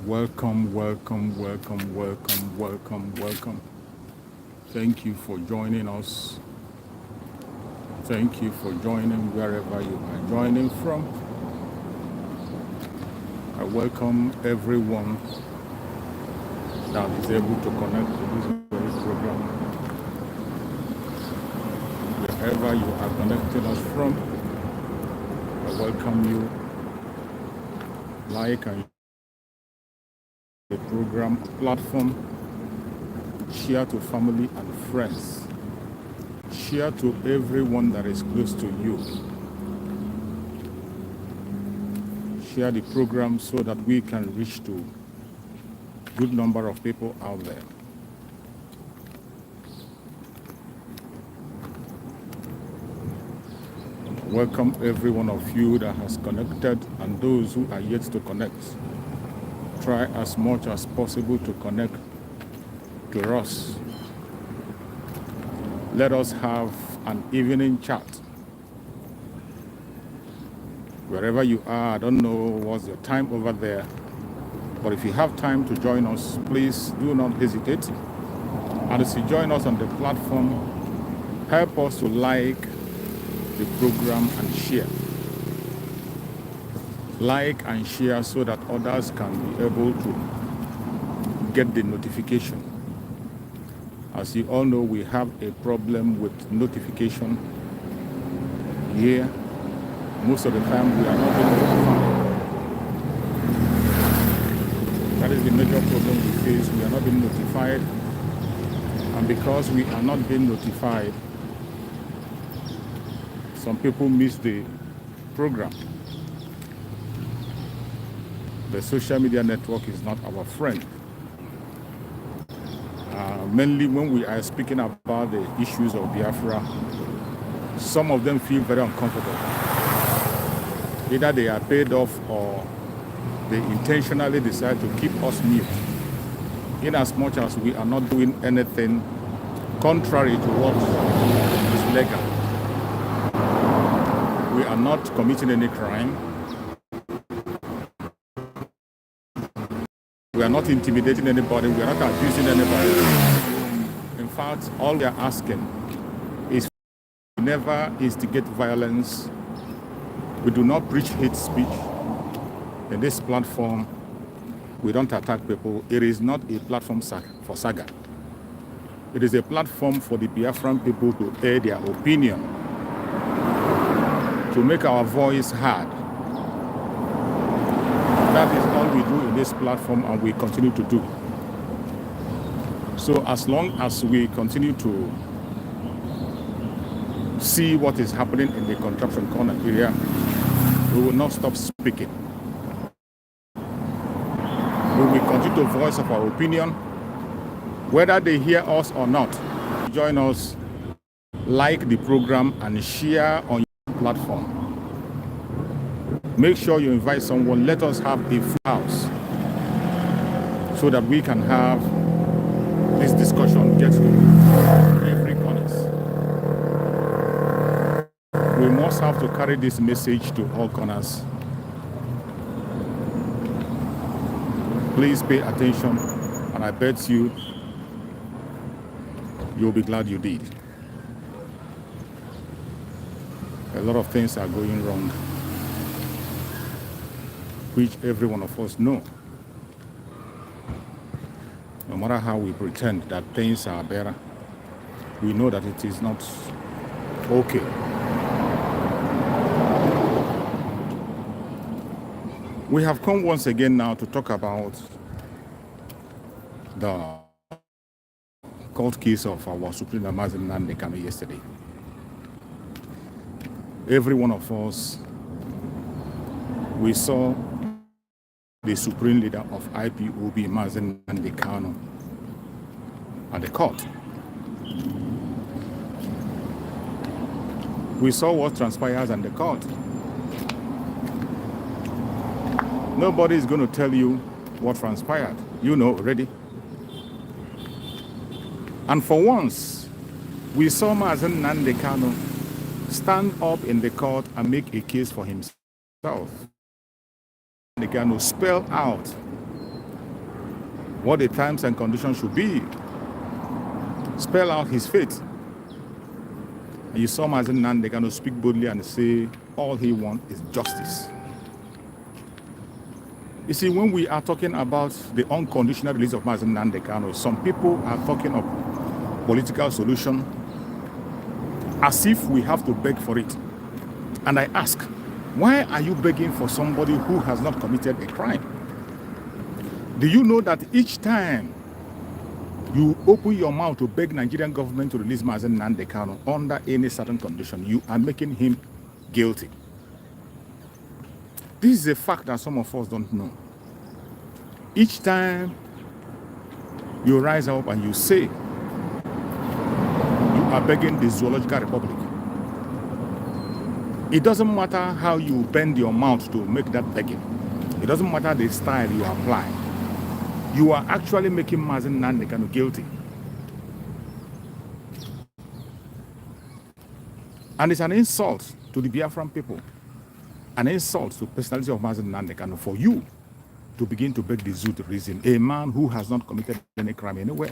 Welcome, welcome, welcome, welcome, welcome, welcome. Thank you for joining us. Thank you for joining wherever you are joining from. I welcome everyone that is able to connect to this very program. Wherever you are connecting us from, I welcome you. Like and the program platform, share to family and friends, share to everyone that is close to you. Share the program so that we can reach to a good number of people out there. Welcome every one of you that has connected and those who are yet to connect. Try as much as possible to connect to us. Let us have an evening chat. Wherever you are, I don't know what's your time over there, but if you have time to join us, please do not hesitate. And as you join us on the platform, help us to like the program and share. Like and share so that others can be able to get the notification. As you all know, we have a problem with notification here. Most of the time we are not being notified. That is the major problem we face. We are not being notified. And because we are not being notified, some people miss the program. The social media network is not our friend. Mainly when we are speaking about the issues of Biafra, some of them feel very uncomfortable. Either they are paid off or they intentionally decide to keep us mute, in as much as we are not doing anything contrary to what is legal. We are not committing any crime. We are not intimidating anybody. We are not abusing anybody. In fact, all we are asking is we never instigate violence. We do not preach hate speech. In this platform, we don't attack people. It is not a platform for saga. It is a platform for the Biafran people to air their opinion, to make our voice heard. That is all we do in this platform, and we continue to do. So as long as we continue to see what is happening in the contraption corner area, we will not stop speaking. We will continue to voice of our opinion, whether they hear us or not. Join us, like the program, and share on your platform. Make sure you invite someone. Let us have a full house so that we can have this discussion get to every corner. We must have to carry this message to all corners. Please pay attention, and I bet you'll be glad you did. A lot of things are going wrong, which every one of us know. No matter how we pretend that things are better, we know that it is not okay. We have come once again now to talk about the court case of our Supreme Mazi Nnamdi Kanu yesterday. Every one of us, we saw the supreme leader of IPOB, Mazi Nnamdi Kanu, at the court. We saw what transpires in the court. Nobody is going to tell you what transpired. You know already. And for once, we saw Mazi Nnamdi Kanu stand up in the court and make a case for himself. Kanu spell out what the terms and conditions should be, spell out his fate. And you saw Mazi Nnamdi Kanu speak boldly and say all he wants is justice. You see, when we are talking about the unconditional release of Mazi Nnamdi Kanu, some people are talking of political solution as if we have to beg for it. And I ask, why are you begging for somebody who has not committed a crime? Do you know that each time you open your mouth to beg Nigerian government to release Mazi Nnamdi Kanu under any certain condition, you are making him guilty? This is a fact that some of us don't know. Each time you rise up and you say you are begging the Zoological Republic, it doesn't matter how you bend your mouth to make that begging. It doesn't matter the style you apply. You are actually making Mazi Nnamdi Kanu guilty. And it's an insult to the Biafran people, an insult to the personality of Mazi Nnamdi Kanu for you to begin to beg the zoo to reason a man who has not committed any crime anywhere.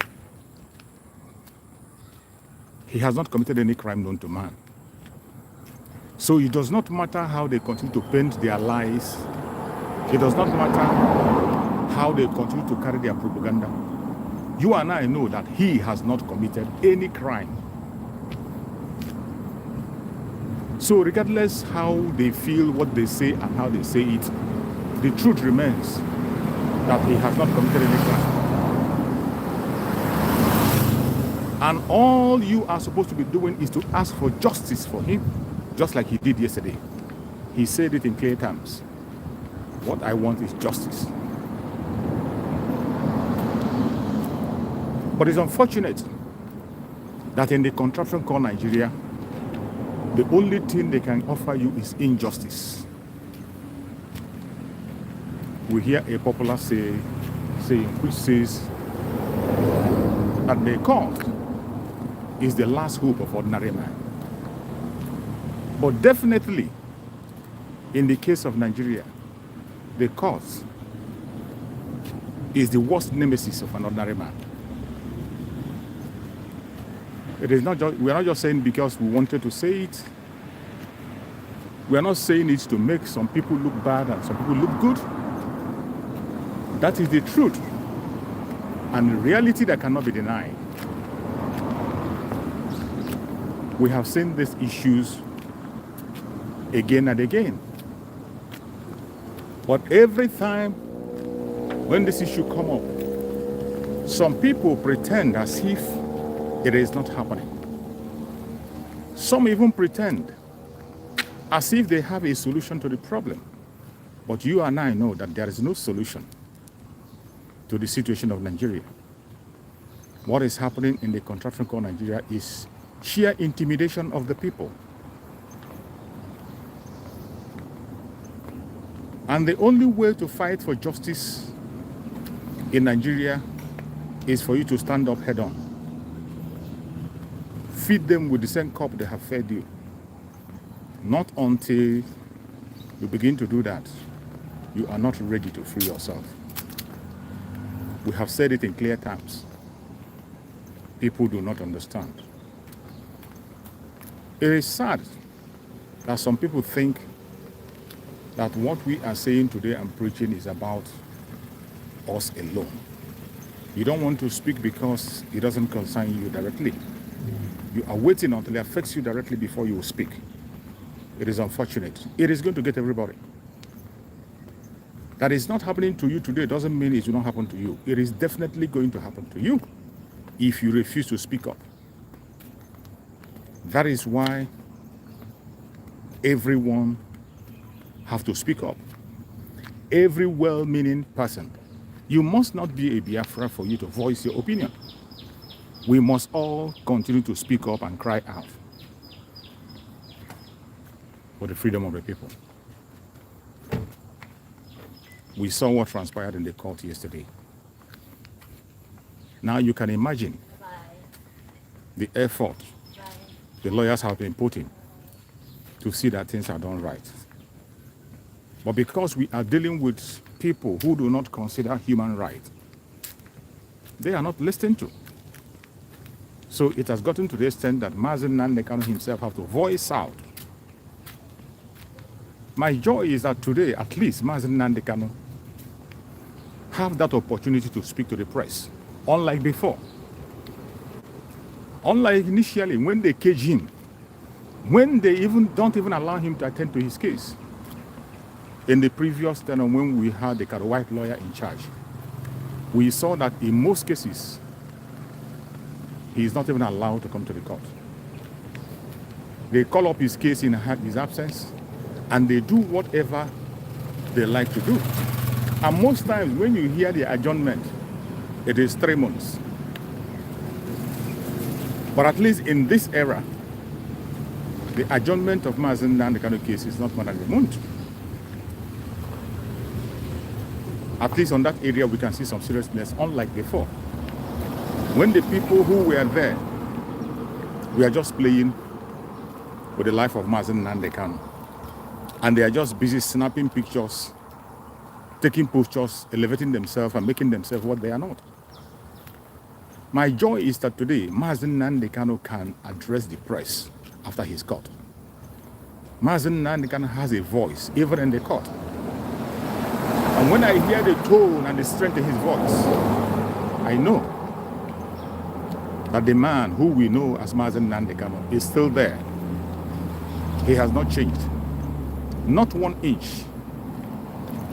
He has not committed any crime known to man. So it does not matter how they continue to paint their lies. It does not matter how they continue to carry their propaganda. You and I know that he has not committed any crime. So regardless how they feel, what they say, and how they say it, the truth remains that he has not committed any crime. And all you are supposed to be doing is to ask for justice for him, just like he did yesterday. He said it in clear terms. What I want is justice. But it's unfortunate that in the contraption called Nigeria, the only thing they can offer you is injustice. We hear a popular saying which says that the court is the last hope of ordinary man. But definitely, in the case of Nigeria, the court is the worst nemesis of an ordinary man. It is not just, we are not just saying because we wanted to say it. We are not saying it to make some people look bad and some people look good. That is the truth and the reality that cannot be denied. We have seen these issues again and again. But every time when this issue comes up, some people pretend as if it is not happening. Some even pretend as if they have a solution to the problem. But you and I know that there is no solution to the situation of Nigeria. What is happening in the contraption called Nigeria is sheer intimidation of the people. And the only way to fight for justice in Nigeria is for you to stand up head on. Feed them with the same cup they have fed you. Not until you begin to do that, you are not ready to free yourself. We have said it in clear terms. People do not understand. It is sad that some people think that what we are saying today and preaching is about us alone. You don't want to speak because it doesn't concern you directly. You are waiting until it affects you directly before you speak. It is unfortunate. It is going to get everybody. That is not happening to you today doesn't mean it will not happen to you. It is definitely going to happen to you if you refuse to speak up. That is why everyone have to speak up. Every well-meaning person. You must not be a Biafra for you to voice your opinion. We must all continue to speak up and cry out for the freedom of the people. We saw what transpired in the court yesterday. Now you can imagine the effort the lawyers have been putting to see that things are done right. But because we are dealing with people who do not consider human rights, they are not listened to. So it has gotten to the extent that Mazi Nnamdi Kanu himself have to voice out. My joy is that today, at least, Mazi Nnamdi Kanu have that opportunity to speak to the press, unlike before. Unlike initially, when they cage him, when they don't even allow him to attend to his case. In the previous tenor, when we had the white lawyer in charge, we saw that in most cases, he is not even allowed to come to the court. They call up his case in his absence, and they do whatever they like to do. And most times, when you hear the adjournment, it is 3 months. But at least in this era, the adjournment of Mazi Nnamdi Kanu case is not more than a month. At least on that area, we can see some seriousness, unlike before. When the people who were there, we are just playing with the life of Mazi Nnamdi Kanu, and they are just busy snapping pictures, taking postures, elevating themselves and making themselves what they are not. My joy is that today, Mazi Nnamdi Kanu can address the press after his court. Mazi Nnamdi Kanu has a voice, even in the court. And when I hear the tone and the strength in his voice, I know that the man who we know as Mazi Nnamdi Kanu is still there. He has not changed. Not 1 inch.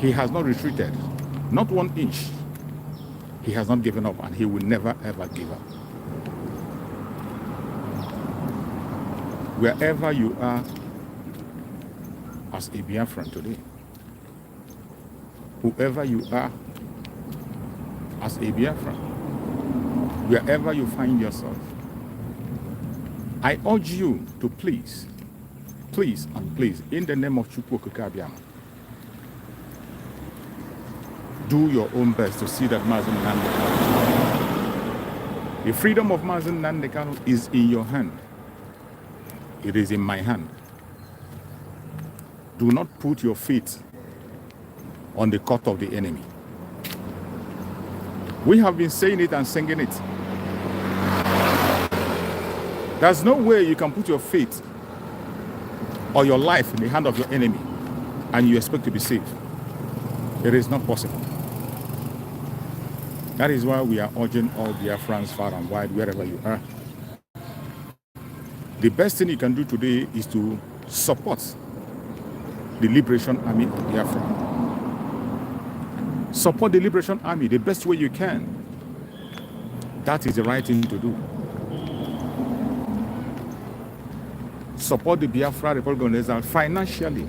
He has not retreated. Not 1 inch. He has not given up, and he will never ever give up. Wherever you are as a Biafran today, whoever you are as a Biafran, wherever you find yourself, I urge you to please, in the name of Chukwu Okike Abiama, do your own best to see that Mazi Nnamdi Kanu. The freedom of Mazi Nnamdi Kanu is in your hand. It is in my hand. Do not put your feet on the court of the enemy. We have been saying it and singing it. There's no way you can put your feet or your life in the hand of your enemy and you expect to be saved. It is not possible. That is why we are urging all Biafrans far and wide, wherever you are. The best thing you can do today is to support the Liberation Army of Biafra. Support the Liberation Army the best way you can. That is the right thing to do. Support the Biafra Republic of Israel financially.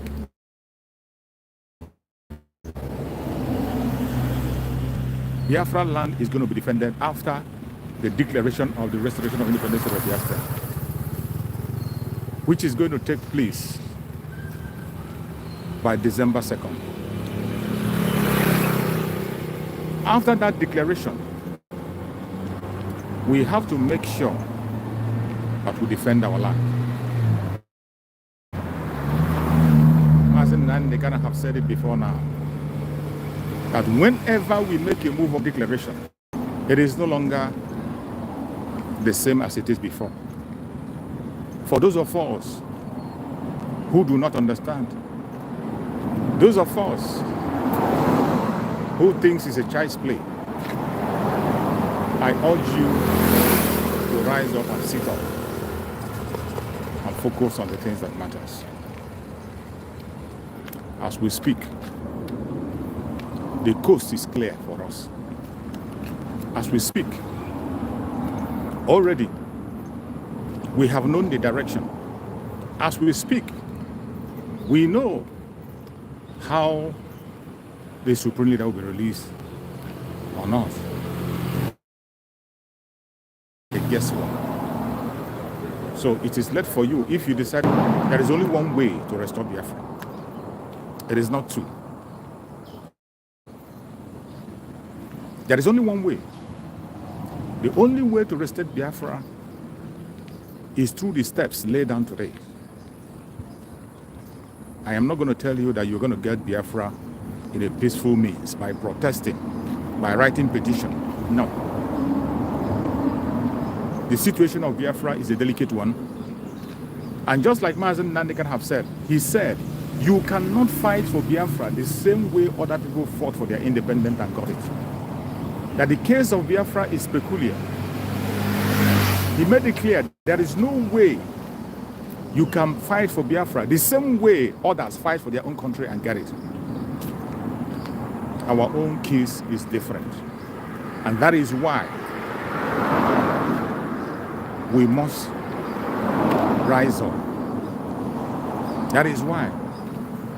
Biafra land is going to be defended after the declaration of the restoration of independence of Biafra, which is going to take place by December 2nd. After that declaration, we have to make sure that we defend our land. Mazi Nnamdi Kanu have said it before now, that whenever we make a move of declaration, it is no longer the same as it is before. For those of us who do not understand, those of us who thinks it's a child's play, I urge you to rise up and sit up and focus on the things that matters. As we speak, the coast is clear for us. As we speak, already we have known the direction. As we speak, we know how the Supreme Leader will be released or not. Guess what? So it is left for you if you decide there is only one way to restore Biafra. It is not two. There is only one way. The only way to restore Biafra is through the steps laid down today. I am not going to tell you that you're going to get Biafra in a peaceful means by protesting, by writing petition. No. The situation of Biafra is a delicate one. And just like Mazi Nnamdi can have said, he said, you cannot fight for Biafra the same way other people fought for their independence and got it. That the case of Biafra is peculiar. He made it clear there is no way you can fight for Biafra the same way others fight for their own country and get it. Our own case is different. And that is why we must rise up. That is why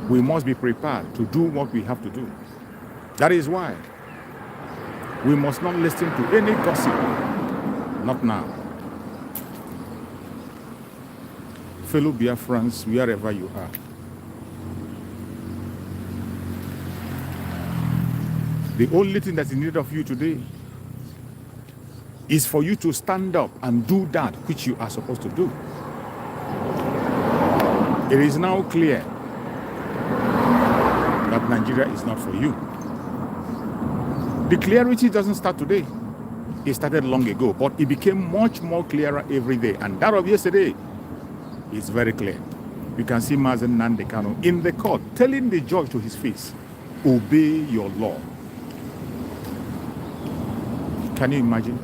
we must be prepared to do what we have to do. That is why we must not listen to any gossip. Not now. Fellow Biafrans, wherever you are, the only thing that is needed of you today is for you to stand up and do that which you are supposed to do. It is now clear that Nigeria is not for you. The clarity doesn't start today. It started long ago, but it became much more clearer every day. And that of yesterday is very clear. You can see Mazi Nnamdi Kanu in the court telling the judge to his face, obey your law. Can you imagine?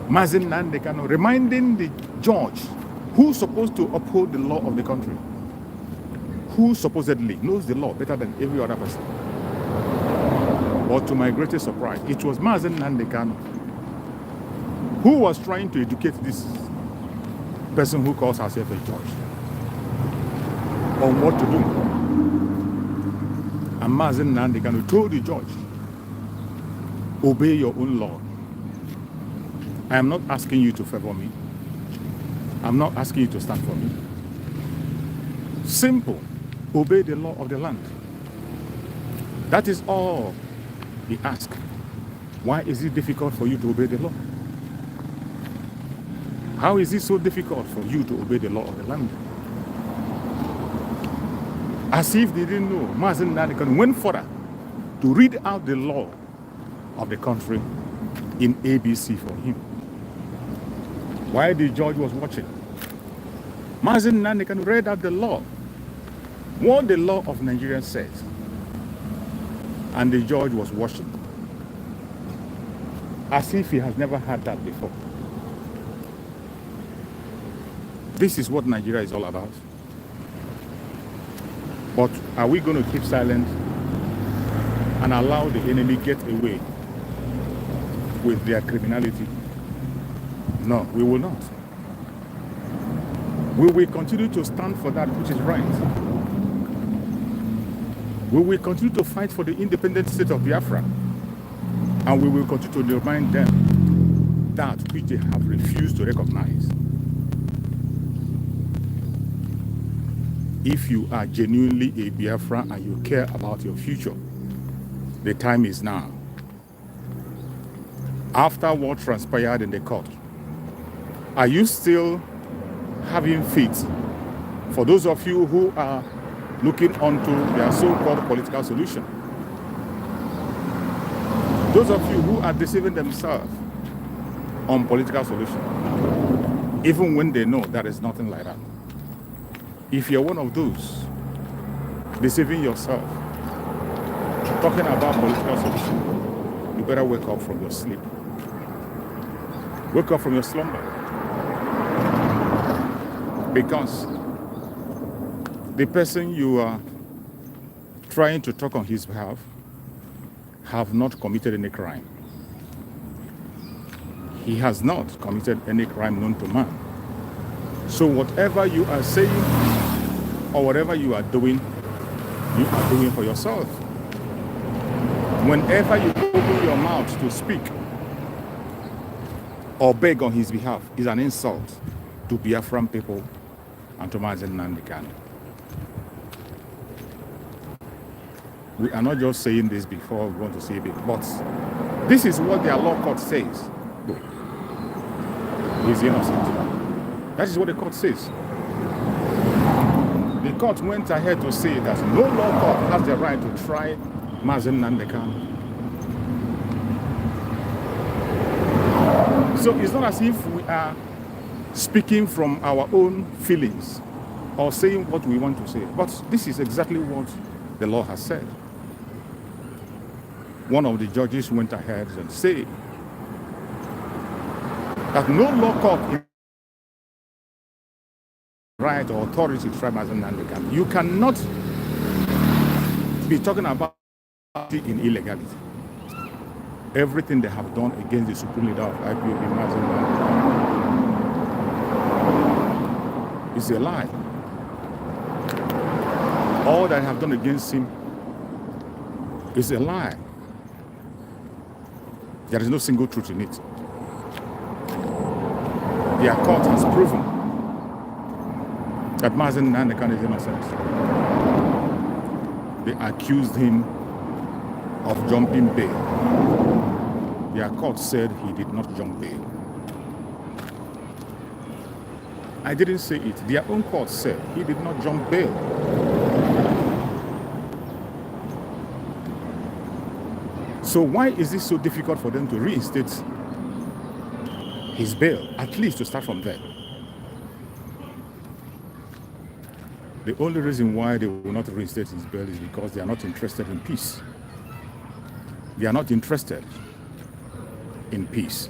Mazi Nnamdi Kanu reminding the judge who's supposed to uphold the law of the country, who supposedly knows the law better than every other person. But to my greatest surprise, it was Mazi Nnamdi Kanu who was trying to educate this person who calls herself a judge on what to do. And Mazi Nnamdi Kanu told the judge, obey your own law. I am not asking you to favor me. I'm not asking you to stand for me. Simple. Obey the law of the land. That is all he asked. Why is it difficult for you to obey the law? How is it so difficult for you to obey the law of the land? As if they didn't know, Mazi Nnamdi Kanu went further to read out the law of the country in ABC for him. While the judge was watching, Mazi Nnamdi Kanu read out the law, what the law of Nigeria says, and the judge was watching, as if he has never had that before. This is what Nigeria is all about. But are we going to keep silent and allow the enemy get away with their criminality? No, we will not. We will continue to stand for that which is right. We will continue to fight for the independent state of Biafra. And we will continue to remind them that which they have refused to recognize. If you are genuinely a Biafra and you care about your future, the time is now. After what transpired in the court, are you still having faith for those of you who are looking onto their so-called political solution? Those of you who are deceiving themselves on political solution, even when they know there is nothing like that. If you're one of those deceiving yourself, talking about political solution, you better wake up from your sleep. Wake up from your slumber. Because the person you are trying to talk on his behalf have not committed any crime. He has not committed any crime known to man. So whatever you are saying or whatever you are doing for yourself. Whenever you open your mouth to speak or beg on his behalf is an insult to Biafran people and to Mazi Nnamdi Kanu. We are not just saying this before we want to say it, but this is what their law court says. He's innocent. That is what the court says. The court went ahead to say that no law court has the right to try Mazi Nnamdi Kanu. So it's not as if we are speaking from our own feelings or saying what we want to say, but this is exactly what the law has said. One of the judges went ahead and said that no law court in right or authority to try Mazi Nnamdi. You cannot be talking about in illegality. Everything they have done against the supreme leader of IPOB, Mazi Nnamdi, is a lie. All that I have done against him is a lie. There is no single truth in it. Their court has proven that Mazi Nnamdi is innocent. They accused him of jumping bail. Their court said he did not jump bail. I didn't say it. Their own court said he did not jump bail. So why is it so difficult for them to reinstate his bail, at least to start from there? The only reason why they will not reinstate his bail is because they are not interested in peace. They are not interested in peace.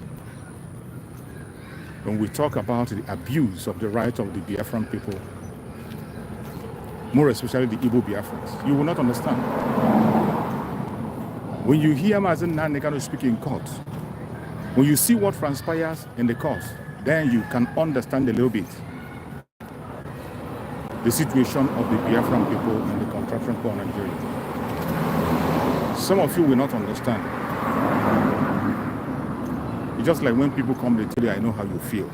When we talk about the abuse of the right of the Biafran people, more especially the Igbo Biafrans, you will not understand. When you hear Mazi Nnamdi speak in court, when you see what transpires in the court, then you can understand a little bit the situation of the Biafran people and the contraction for Nigeria. Some of you will not understand. It's just like when people come, they tell you, I know how you feel.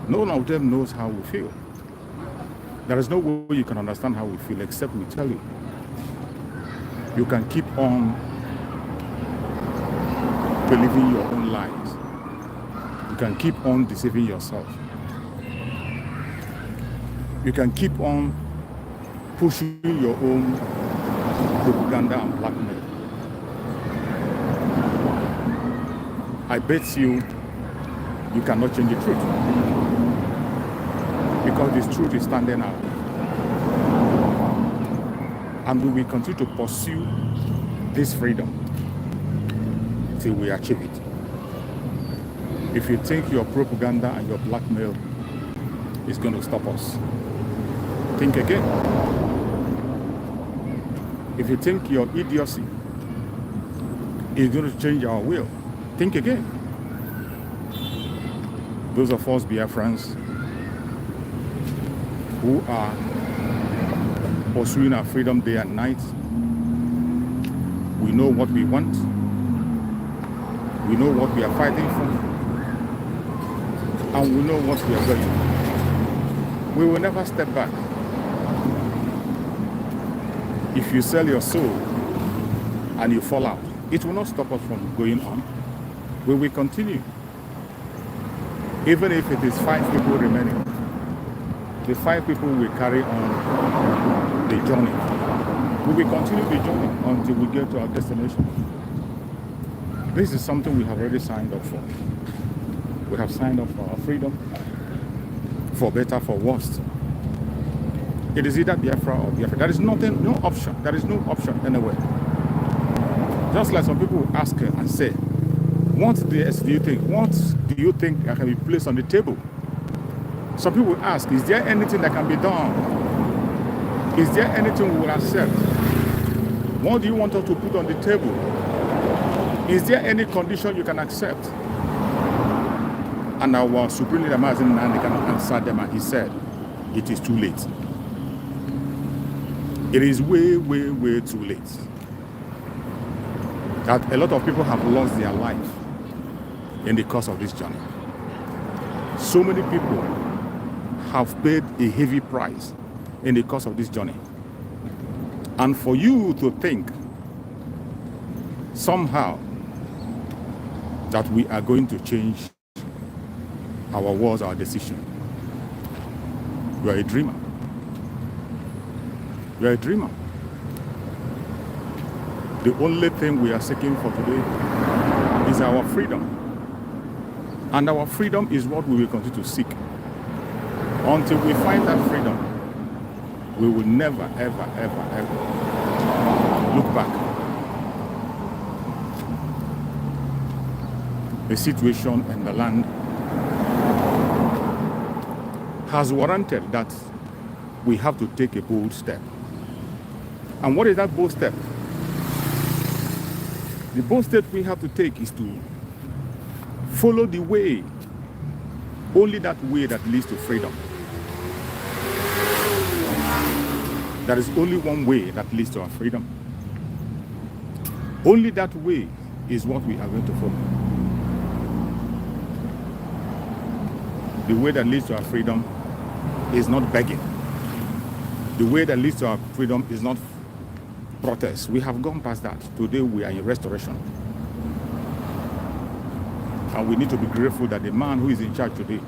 No one of them knows how we feel. There is no way you can understand how we feel except we tell you. You can keep on believing your own lies. You can keep on deceiving yourself. You can keep on pushing your own propaganda and blackmail. I bet you cannot change the truth, because this truth is standing out. And we will continue to pursue this freedom till we achieve it. If you think your propaganda and your blackmail is going to stop us, think again. If you think your idiocy is going to change our will, think again. Those of us Biafrans who are pursuing our freedom day and night, we know what we want. We know what we are fighting for. And we know what we are going for. We will never step back. If you sell your soul and you fall out, it will not stop us from going on. We will continue. Even if it is 5 people remaining, the 5 people will carry on the journey. We will continue the journey until we get to our destination. This is something we have already signed up for. We have signed up for our freedom, for better, for worse. It is either Biafra or Biafra. There is nothing, no option. There is no option anywhere. Just like some people will ask and say, what do you think? What do you think that can be placed on the table? Some people ask, is there anything that can be done? Is there anything we will accept? What do you want us to put on the table? Is there any condition you can accept? And our Supreme Leader Mazi Nnamdi answered them, and he said, it is too late. It is way, way, way too late. That a lot of people have lost their life in the course of this journey. So many people have paid a heavy price in the course of this journey. And for you to think somehow that we are going to change our words, our decision, you are a dreamer. You are a dreamer. The only thing we are seeking for today is our freedom. And our freedom is what we will continue to seek. Until we find that freedom, we will never, ever, ever, ever look back. The situation in the land has warranted that we have to take a bold step. And what is that bold step? The bold step we have to take is to follow the way, only that way that leads to freedom. There is only one way that leads to our freedom. Only that way is what we are going to follow. The way that leads to our freedom is not begging. The way that leads to our freedom is not protest. We have gone past that. Today we are in restoration. And we need to be grateful that the man who is in charge today,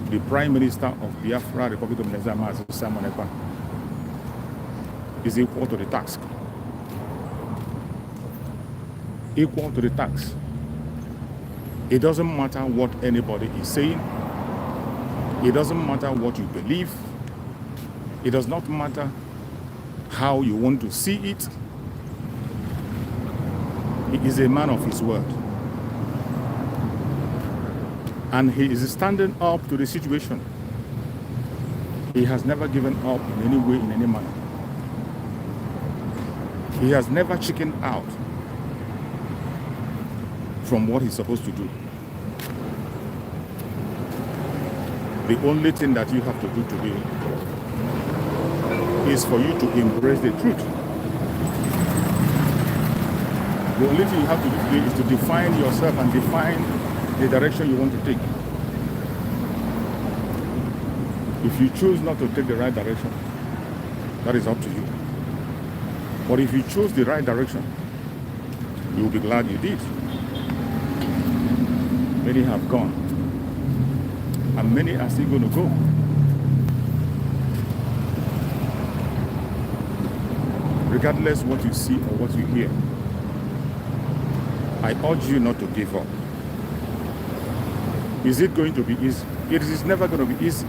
the Prime Minister of Biafra, Republic of Nigeria, Mazi, is equal to the task. Equal to the task. It doesn't matter what anybody is saying. It doesn't matter what you believe. It does not matter how you want to see it. He is a man of his word. And he is standing up to the situation. He has never given up in any way, in any manner. He has never chickened out from what he's supposed to do. The only thing that you have to do today is for you to embrace the truth. The only thing you have to do today is to define yourself and define the direction you want to take. If you choose not to take the right direction, that is up to you. But if you choose the right direction, you will be glad you did. Many have gone, and many are still going to go. Regardless what you see or what you hear, I urge you not to give up. Is it going to be easy? It is never going to be easy.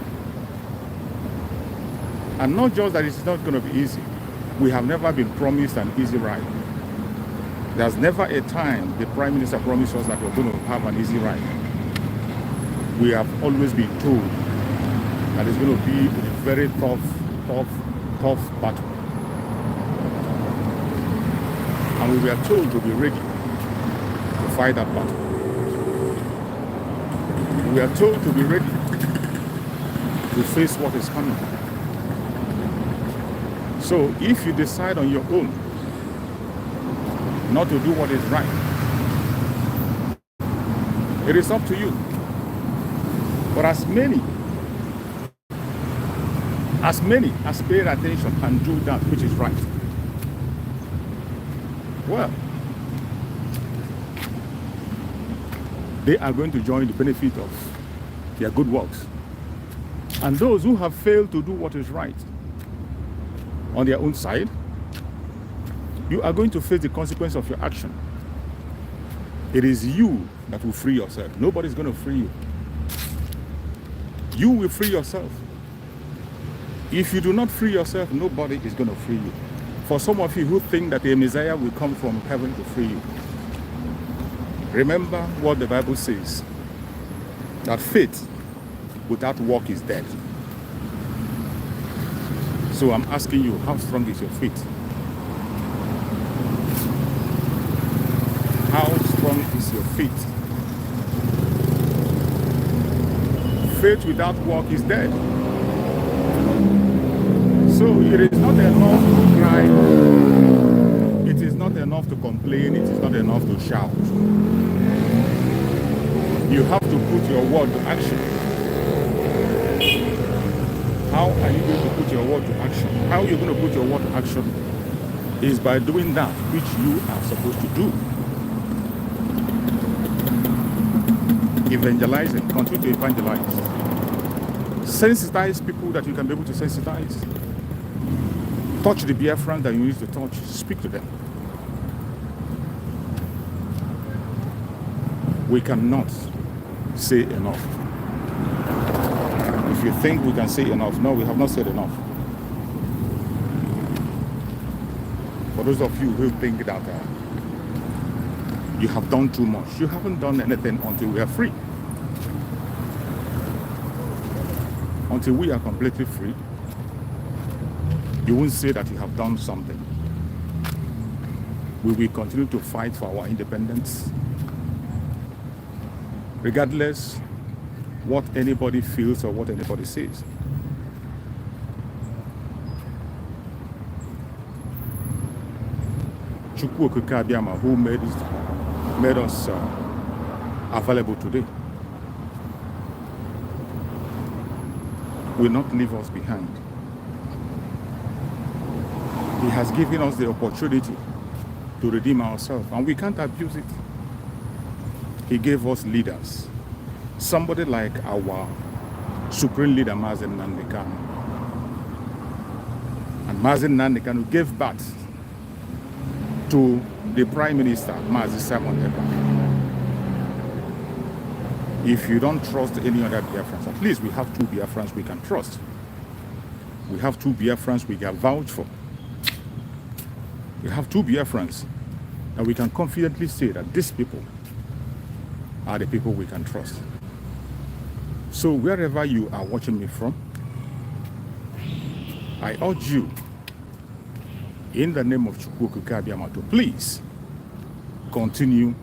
And not just that it's not going to be easy. We have never been promised an easy ride. There's never a time the Prime Minister promised us that we're going to have an easy ride. We have always been told that it's going to be a very tough battle. And we were told to be ready to fight that battle. We are told to be ready to face what is coming. So if you decide on your own not to do what is right, it is up to you. But as many as pay attention and do that which is right, well, they are going to join the benefit of their good works. And those who have failed to do what is right on their own side, you are going to face the consequence of your action. It is you that will free yourself. Nobody's going to free you. You will free yourself. If you do not free yourself, nobody is going to free you. For some of you who think that a Messiah will come from heaven to free you, remember what the Bible says, that faith without work is dead. So I'm asking you, how strong is your faith? How strong is your faith? Faith without work is dead. So it is not enough to cry. It is not enough to complain. It is not enough to shout. You have to put your word to action. How are you going to put your word to action? How are you going to put your word to action is by doing that which you are supposed to do. Evangelizing, continue to evangelize. Sensitize people that you can be able to sensitize. Touch the Biafrans that you need to touch. Speak to them. We cannot say enough. If you think we can say enough, no, we have not said enough. For those of you who think that you have done too much, you haven't done anything until we are free. Until we are completely free, you won't say that you have done something. We will continue to fight for our independence, regardless what anybody feels or what anybody says. Chukwu Okike Abiyama, who made us available today, will not leave us behind. He has given us the opportunity to redeem ourselves, and we can't abuse it. He gave us leaders. Somebody like our supreme leader, Mazi Nnamdi. And Mazi Nnamdi gave birth to the Prime Minister, Mazi Simon Ekpa. If you don't trust any other Biafrans, at least we have two Biafrans we can trust. We have two Biafrans we can vouch for. We have two Biafrans and we can confidently say that these people are the people we can trust. So wherever you are watching me from, I urge you, in the name of Chukwu Okike Abiyama, to please continue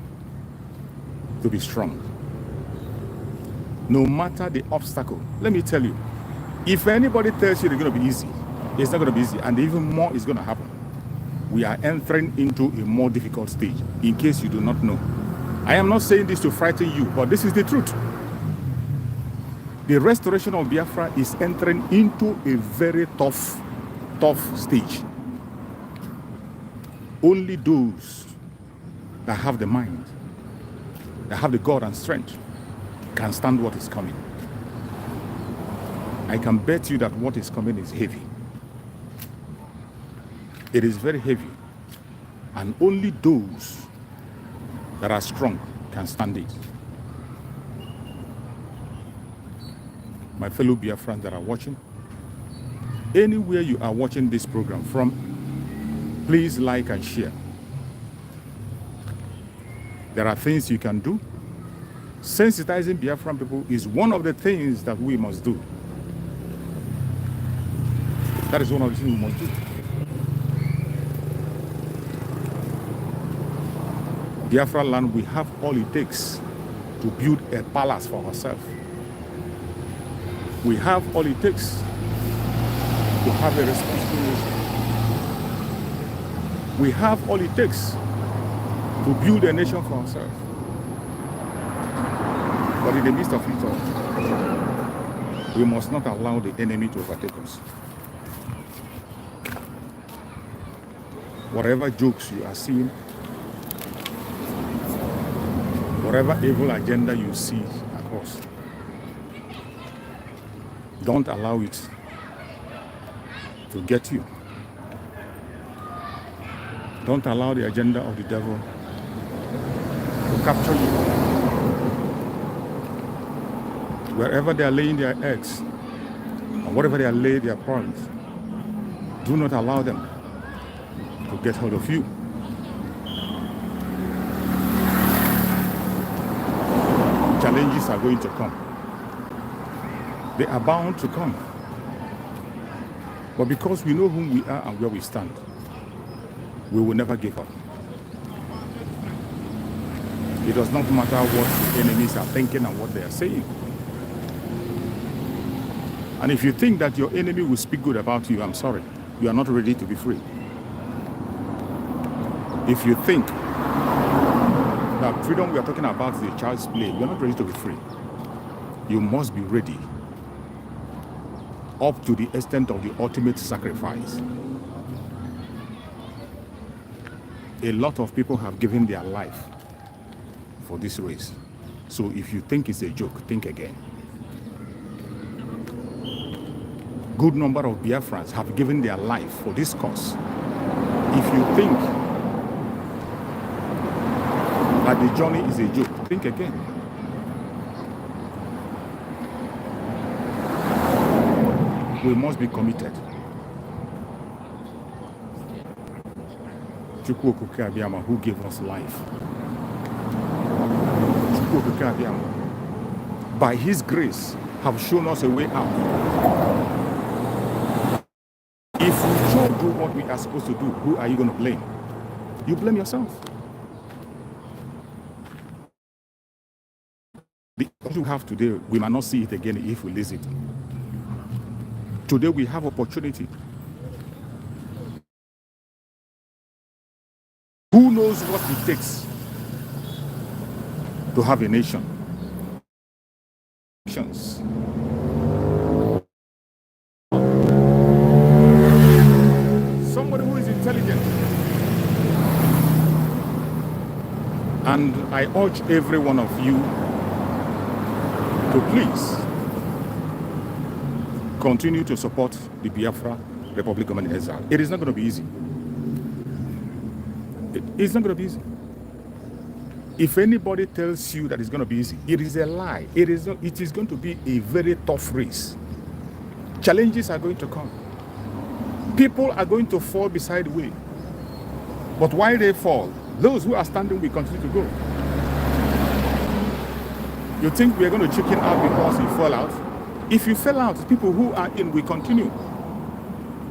to be strong. No matter the obstacle, let me tell you, if anybody tells you it's going to be easy, it's not going to be easy, and even more is going to happen. We are entering into a more difficult stage, in case you do not know. I am not saying this to frighten you, but this is the truth. The restoration of Biafra is entering into a very tough stage. Only those that have the mind, that have the God and strength, can stand what is coming. I can bet you that what is coming is heavy. It is very heavy, and only those that are strong can stand it. My fellow Biafrans that are watching, anywhere you are watching this program from, please like and share. There are things you can do. Sensitizing Biafran people is one of the things that we must do. That is one of the things we must do. Biafra land, we have all it takes to build a palace for ourselves. We have all it takes to have a responsible nation. We have all it takes to build a nation for ourselves. But in the midst of it all, we must not allow the enemy to overtake us. Whatever jokes you are seeing, whatever evil agenda you see across, don't allow it to get you. Don't allow the agenda of the devil to capture you. Wherever they are laying their eggs, or wherever they are laying their prawns, do not allow them to get hold of you. Challenges are going to come. They are bound to come. But because we know whom we are and where we stand, we will never give up. It does not matter what the enemies are thinking and what they are saying. And if you think that your enemy will speak good about you, I'm sorry, you are not ready to be free. If you think that freedom we are talking about is a child's play, you are not ready to be free. You must be ready up to the extent of the ultimate sacrifice. A lot of people have given their life for this race. So if you think it's a joke, think again. Good number of Biafrans have given their life for this cause. If you think that the journey is a joke, think again. We must be committed. Chukwu Okike Abiyama, who gave us life. Chukwu Okike Abiyama, by his grace, have shown us a way out. If we don't do what we are supposed to do, who are you going to blame? You blame yourself. The what you have today, we might not see it again if we lose it. Today we have opportunity. Who knows what it takes to have a nation? Somebody who is intelligent. And I urge every one of you to please continue to support the Biafra Republic Government in Exile. It is not going to be easy. It's not going to be easy. If anybody tells you that it's going to be easy, it is a lie. It is going to be a very tough race. Challenges are going to come. People are going to fall beside the way. But while they fall, those who are standing will continue to go. You think we are going to chicken out because we fall out? If you fell out, people who are in will continue.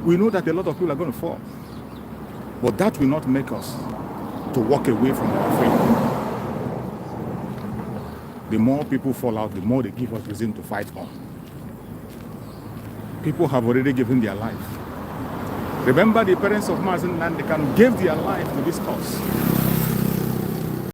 We know that a lot of people are going to fall. But that will not make us to walk away from our faith. The more people fall out, the more they give us reason to fight on. People have already given their life. Remember, the parents of Mazi and Nnamdi Kanu gave their life to this cause.